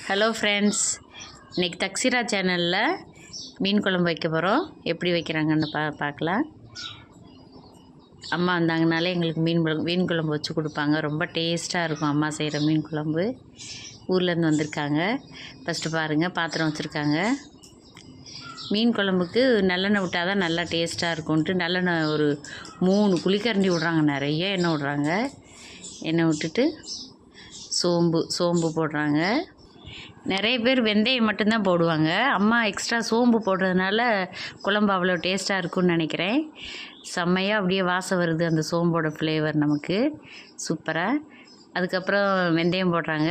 Hello friends, இன்றைக்கி தக்ஸிரா சேனலில் மீன் குழம்பு வைக்க போகிறோம். எப்படி வைக்கிறாங்கன்னு பார்க்கலாம். அம்மா வந்தாங்கனாலே எங்களுக்கு மீன் குழம்பு வச்சு கொடுப்பாங்க. ரொம்ப டேஸ்ட்டாக இருக்கும் அம்மா செய்கிற மீன் குழம்பு. ஊர்லேருந்து வந்திருக்காங்க. ஃபஸ்ட்டு பாருங்கள், பாத்திரம் வச்சுருக்காங்க. மீன் குழம்புக்கு நல்லெண்ணெய் விட்டால் தான் நல்லா டேஸ்ட்டாக இருக்கும்ன்ட்டு நல்லெண்ணெய் ஒரு 3 குழிக்கரண்டி விட்றாங்க. நிறைய எண்ணெய் விட்றாங்க. எண்ணெய் விட்டுட்டு சோம்பு போடுறாங்க. நிறைய பேர் வெந்தயம் மட்டும்தான் போடுவாங்க. அம்மா எக்ஸ்ட்ரா சோம்பு போடுறதுனால குழம்பு அவ்வளோ டேஸ்ட்டாக இருக்கும்னு நினைக்கிறேன். செம்மையாக அப்படியே வாசம் வருது அந்த சோம்போட ஃப்ளேவர் நமக்கு சூப்பராக. அதுக்கப்புறம் வெந்தயம் போடுறாங்க.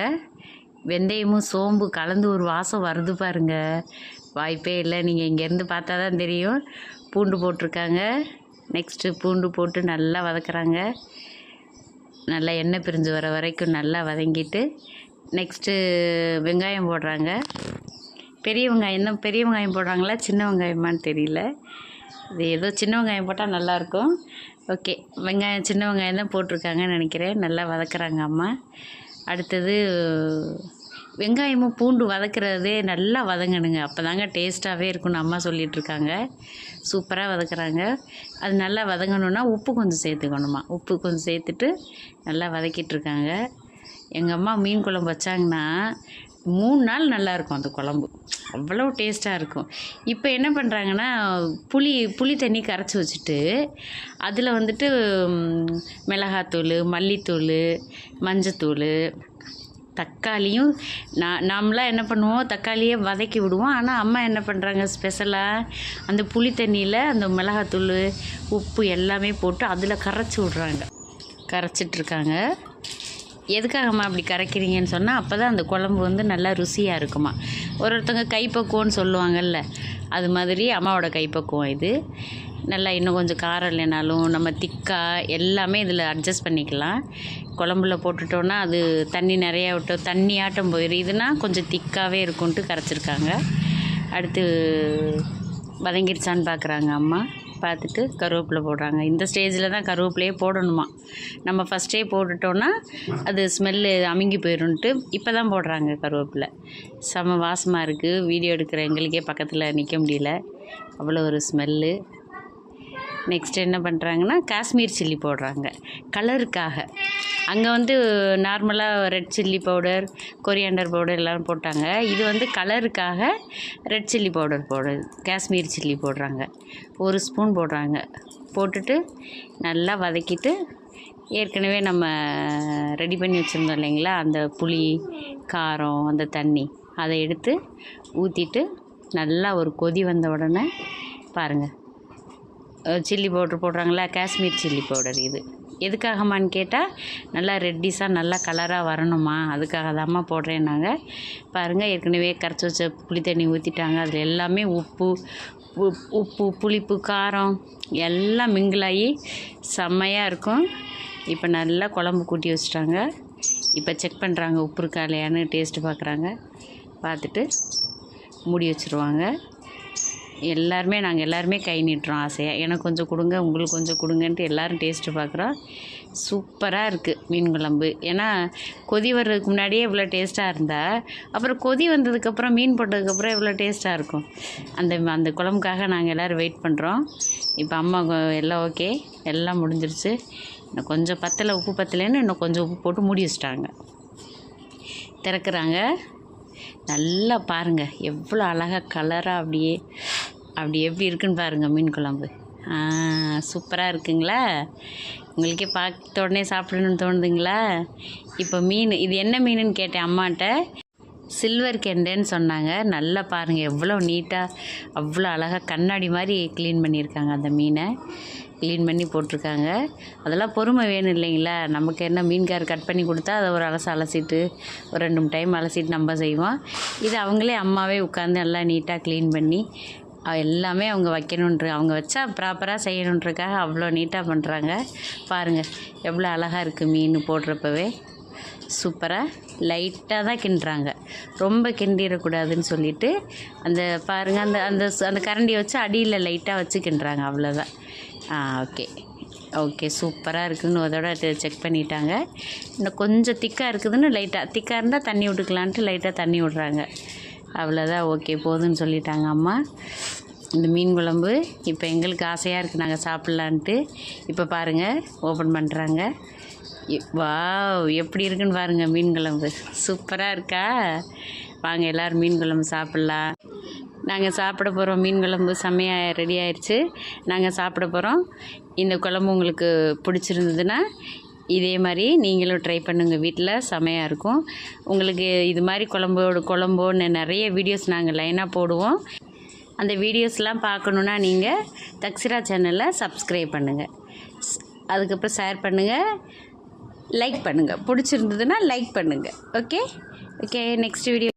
வெந்தயமும் சோம்பு கலந்து ஒரு வாசம் வருது பாருங்க, வாய்ப்பே இல்லை. நீங்கள் இங்கேருந்து பார்த்தா தான் தெரியும். பூண்டு போட்டிருக்காங்க. நெக்ஸ்ட்டு பூண்டு போட்டு நல்லா வதக்குறாங்க. நல்லா எண்ணெய் பிரிஞ்சு வர வரைக்கும் நல்லா வதங்கிட்டு நெக்ஸ்ட்டு வெங்காயம் போடுறாங்க. பெரிய வெங்காயம் போடுறாங்களா சின்ன வெங்காயமானு தெரியல. இது ஏதோ சின்ன வெங்காயம் போட்டால் நல்லாயிருக்கும். ஓகே, சின்ன வெங்காயம் தான் போட்டிருக்காங்கன்னு நினைக்கிறேன். நல்லா வதக்குறாங்க அம்மா. அடுத்தது வெங்காயமும் பூண்டு வதக்குறதே நல்லா வதங்கணுங்க, அப்போ தாங்க டேஸ்ட்டாகவே இருக்கும்னு அம்மா சொல்லிகிட்ருக்காங்க. சூப்பராக வதக்குறாங்க. அது நல்லா வதங்கணுன்னா உப்பு கொஞ்சம் சேர்த்துக்கணுமா. உப்பு கொஞ்சம் சேர்த்துட்டு நல்லா வதக்கிட்டுருக்காங்க. எங்கள் அம்மா மீன் குழம்பு வச்சாங்கன்னா 3 நாள் நல்லாயிருக்கும் அந்த குழம்பு, அவ்வளோ டேஸ்ட்டாக இருக்கும். இப்போ என்ன பண்ணுறாங்கன்னா புளி தண்ணி கரைச்சி வச்சுட்டு அதில் வந்துட்டு மிளகாத்தூள், மல்லித்தூள், மஞ்சத்தூள், தக்காளியும் நாமளாம் என்ன பண்ணுவோம், தக்காளியை வதக்கி விடுவோம். ஆனால் அம்மா என்ன பண்ணுறாங்க, ஸ்பெஷலாக அந்த புளி தண்ணியில் அந்த மிளகாத்தூள், உப்பு எல்லாமே போட்டு அதில் கரைச்சிட்ருக்காங்க. எதுக்காகம்மா அப்படி கரைக்கிறீங்கன்னு சொன்னால் அப்போ தான் அந்த குழம்பு வந்து நல்லா ருசியாக இருக்குமா. ஒருத்தவங்க கைப்பக்குவம்னு சொல்லுவாங்கல்ல, அது மாதிரி அம்மாவோட கைப்பக்குவம் இது. நல்லா இன்னும் கொஞ்சம் காரம் இல்லைனாலும் நம்ம திக்காக எல்லாமே இதில் அட்ஜஸ்ட் பண்ணிக்கலாம். குழம்புல போட்டுட்டோன்னா அது தண்ணி நிறையா விட்டு தண்ணி ஆட்டம் போயிடும். இதுனா கொஞ்சம் திக்காகவே இருக்கும்ன்ட்டு கரைச்சிருக்காங்க. அடுத்து வதங்கிடுச்சான்னு பார்க்குறாங்க அம்மா. பார்த்துட்டு கருவேப்பிலை போடுறாங்க. இந்த ஸ்டேஜில் தான் கருவேப்பிலையே போடணுமா. நம்ம ஃபஸ்ட்டே போட்டுட்டோன்னா அது ஸ்மெல்லு அமுங்கி போயிடும்ன்ட்டு இப்போ தான் போடுறாங்க கருவேப்பிலை. செம வாசமாக இருக்குது. வீடியோ எடுக்கிற எங்களுக்கே பக்கத்தில் நிற்க முடியல, அவ்வளோ ஒரு ஸ்மெல்லு. நெக்ஸ்ட் என்ன பண்ணுறாங்கன்னா காஷ்மீர் சில்லி போடுறாங்க கலருக்காக. அங்கே வந்து நார்மலாக red chilli powder, coriander powder எல்லோரும் போட்டாங்க. இது வந்து கலருக்காக red chilli powder Kashmir chilli போடுறாங்க. 1 ஸ்பூன் போடுறாங்க. போட்டுட்டு நல்லா வதக்கிட்டு ஏற்கனவே நம்ம ரெடி பண்ணி வச்சுருந்தோம் இல்லைங்களா, அந்த புளி, காரம், அந்த தண்ணி அதை எடுத்து ஊற்றிட்டு நல்லா ஒரு கொதி வந்த உடனே பாருங்கள் சில்லி பவுட்ரு போடுறாங்களா, காஷ்மீர் சில்லி பவுடர். இது எதுக்காகமான்னு கேட்டால் நல்லா ரெட்டிஸாக நல்லா கலராக வரணுமா, அதுக்காக தான்மா போடுறேன்னாங்க. பாருங்கள், ஏற்கனவே கரைச்சி வச்ச புளி தண்ணி ஊற்றிட்டாங்க. அதில் எல்லாமே உப்பு, புளிப்பு, காரம் எல்லாம் மிங்கிளாகி செம்மையாக இருக்கும். இப்போ நல்லா குழம்பு கூட்டி வச்சுட்டாங்க. இப்போ செக் பண்ணுறாங்க உப்பு இருக்கா இல்லையான்னு டேஸ்ட்டு பார்க்குறாங்க. பார்த்துட்டு மூடி வச்சுருவாங்க. நாங்கள் எல்லாருமே கை நீட்டுறோம் ஆசையாக. எனக்கு கொஞ்சம் கொடுங்க, உங்களுக்கு கொஞ்சம் கொடுங்கன்ட்டு எல்லோரும் டேஸ்ட்டு பார்க்குறோம். சூப்பராக இருக்குது மீன் குழம்பு. ஏன்னா கொதி வர்றதுக்கு முன்னாடியே இவ்வளோ டேஸ்ட்டாக இருந்தால் அப்புறம் கொதி வந்ததுக்கப்புறம் மீன் போட்டதுக்கப்புறம் இவ்வளோ டேஸ்ட்டாக இருக்கும். அந்த குழம்புக்காக நாங்கள் எல்லோரும் வெயிட் பண்ணுறோம். இப்போ அம்மா எல்லாம் ஓகே, எல்லாம் முடிஞ்சிருச்சு. இன்னும் கொஞ்சம் உப்பு பத்தலைன்னு இன்னும் கொஞ்சம் உப்பு போட்டு மூடி வச்சிட்டாங்க. திறக்கிறாங்க. நல்லா பாருங்கள் எவ்வளோ அழகாக கலராக அப்படி எப்படி இருக்குன்னு பாருங்கள் மீன் குழம்பு. சூப்பராக இருக்குங்களா? உங்களுக்கே பார்த்த உடனே சாப்பிடணுன்னு தோணுதுங்களா? இப்போ இது என்ன மீனுன்னு கேட்டேன் அம்மாட்ட. சில்வர் கெண்டைன்னு சொன்னாங்க. நல்லா பாருங்கள் எவ்வளோ நீட்டாக அவ்வளோ அழகாக கண்ணாடி மாதிரி க்ளீன் பண்ணியிருக்காங்க. அந்த மீனை க்ளீன் பண்ணி போட்டிருக்காங்க. அதெல்லாம் பொறுமை வேணும் இல்லைங்களா? நமக்கு என்ன, மீன்கார் கட் பண்ணி கொடுத்தா அதை ஒரு அலசிட்டு ஒரு 2 டைம் அலசிட்டு நம்ம செய்வோம். இது அவங்களே அம்மாவே உட்காந்து நல்லா நீட்டாக க்ளீன் பண்ணி எல்லாமே அவங்க அவங்க வச்சா ப்ராப்பராக செய்யணுன்றக்காக அவ்வளோ நீட்டாக பண்ணுறாங்க. பாருங்கள் எவ்வளோ அழகாக இருக்குது மீன் போடுறப்பவே. சூப்பராக லைட்டாக தான் கிண்டுறாங்க, ரொம்ப கிண்டிடக்கூடாதுன்னு சொல்லிவிட்டு அந்த பாருங்கள் அந்த அந்த அந்த கரண்டியை வச்சு அடியில் லைட்டாக வச்சு கிண்டுறாங்க, அவ்வளோதான். ஓகே, ஓகே, சூப்பராக இருக்குதுன்னு அதோட செக் பண்ணிட்டாங்க. இன்னும் கொஞ்சம் திக்காக இருக்குதுன்னு திக்காக இருந்தால் தண்ணி விட்டுக்கலான்ட்டு லைட்டாக தண்ணி விட்றாங்க. அவ்வளோதான், ஓகே போதும்னு சொல்லிட்டாங்க அம்மா. இந்த மீன் குழம்பு இப்போ எங்களுக்கு ஆசையாக இருக்குது நாங்கள் சாப்பிட்லான்ட்டு. இப்போ பாருங்கள் ஓப்பன் பண்ணுறாங்க. வாவ், எப்படி இருக்குன்னு பாருங்கள் மீன் குழம்பு. சூப்பராக இருக்கா? வாங்க எல்லோரும் மீன் குழம்பு சாப்பிட்லாம். நாங்கள் சாப்பிட போகிறோம். மீன் குழம்பு செம்மையாக ரெடி ஆயிடுச்சு. நாங்கள் சாப்பிட போகிறோம். இந்த குழம்பு உங்களுக்கு பிடிச்சிருந்ததுன்னா இதே மாதிரி நீங்களும் ட்ரை பண்ணுங்கள். வீட்டில் செம்மையாக இருக்கும். உங்களுக்கு இது மாதிரி குழம்போன்னு நிறைய வீடியோஸ் நாங்கள் லைனாக போடுவோம். அந்த வீடியோஸ்லாம் பார்க்கணுன்னா நீங்கள் தக்ஷிரா சேனலை சப்ஸ்கிரைப் பண்ணுங்கள். அதுக்கப்புறம் ஷேர் பண்ணுங்கள், லைக் பண்ணுங்கள். பிடிச்சிருந்ததுன்னா லைக் பண்ணுங்கள். Okay, next video